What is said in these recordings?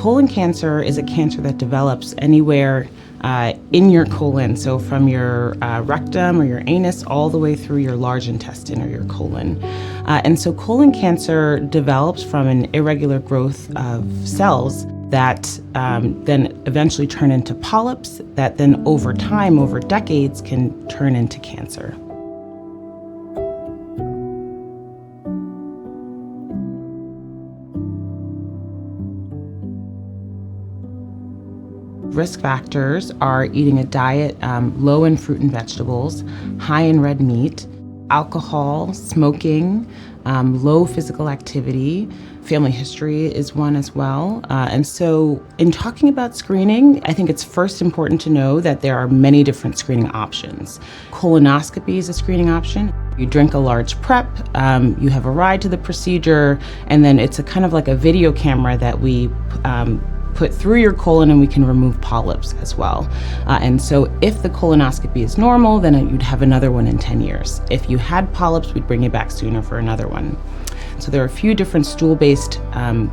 Colon cancer is a cancer that develops anywhere in your colon, so from your rectum or your anus all the way through your large intestine or your colon. And so colon cancer develops from an irregular growth of cells that then eventually turn into polyps that then over time, over decades, can turn into cancer. Risk factors are eating a diet low in fruit and vegetables, high in red meat, alcohol, smoking, low physical activity. Family history is one as well. And so in talking about screening, I think it's first important to know that there are many different screening options. Colonoscopy is a screening option. You drink a large prep, you have a ride to the procedure, and then it's a kind of like a video camera that we put through your colon, and we can remove polyps as well. And so if the colonoscopy is normal, then you'd have another one in 10 years. If you had polyps, we'd bring you back sooner for another one. So there are a few different stool-based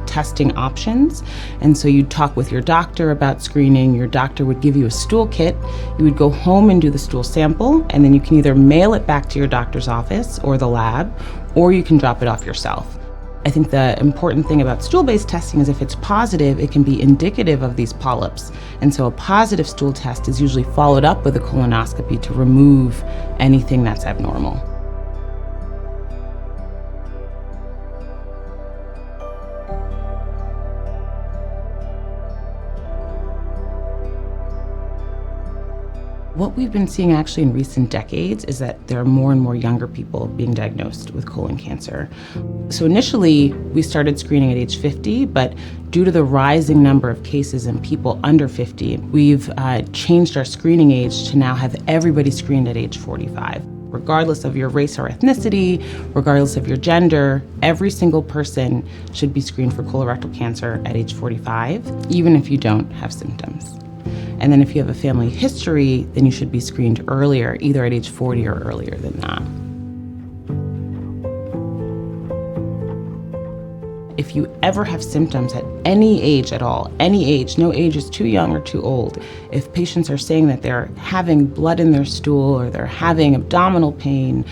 testing options. And so you'd talk with your doctor about screening. Your doctor would give you a stool kit. You would go home and do the stool sample, and then you can either mail it back to your doctor's office or the lab, or you can drop it off yourself. I think the important thing about stool-based testing is if it's positive, it can be indicative of these polyps. And so a positive stool test is usually followed up with a colonoscopy to remove anything that's abnormal. What we've been seeing actually in recent decades is that there are more and more younger people being diagnosed with colon cancer. So initially, we started screening at age 50, but due to the rising number of cases in people under 50, we've changed our screening age to now have everybody screened at age 45. Regardless of your race or ethnicity, regardless of your gender, every single person should be screened for colorectal cancer at age 45, even if you don't have symptoms. And then if you have a family history, then you should be screened earlier, either at age 40 or earlier than that. If you ever have symptoms at any age at all, any age, no age is too young or too old, if patients are saying that they're having blood in their stool or they're having abdominal pain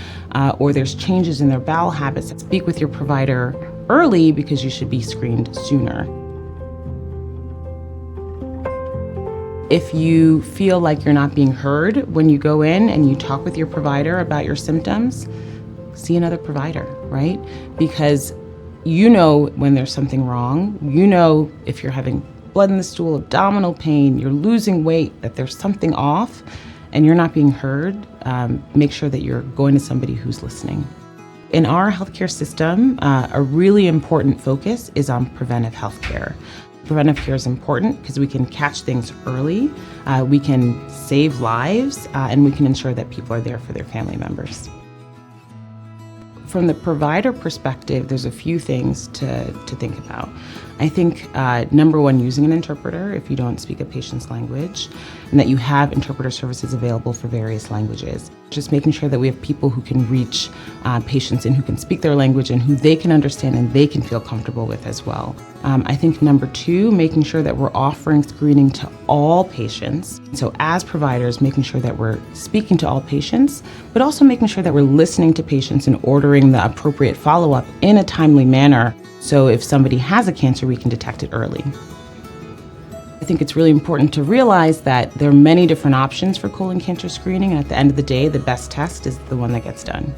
or there's changes in their bowel habits, speak with your provider early because you should be screened sooner. If you feel like you're not being heard when you go in and you talk with your provider about your symptoms, see another provider, right? Because you know when there's something wrong. You know if you're having blood in the stool, abdominal pain, you're losing weight, that there's something off and you're not being heard. Make sure that you're going to somebody who's listening. In our healthcare system, a really important focus is on preventive healthcare. Preventive care is important because we can catch things early, we can save lives, and we can ensure that people are there for their family members. From the provider perspective, there's a few things to think about. I think number one, using an interpreter if you don't speak a patient's language, and that you have interpreter services available for various languages. Just making sure that we have people who can reach patients and who can speak their language and who they can understand and they can feel comfortable with as well. I think number two, making sure that we're offering screening to all patients. So as providers, making sure that we're speaking to all patients, but also making sure that we're listening to patients and ordering the appropriate follow-up in a timely manner. So if somebody has a cancer, we can detect it early. I think it's really important to realize that there are many different options for colon cancer screening, and at the end of the day, the best test is the one that gets done.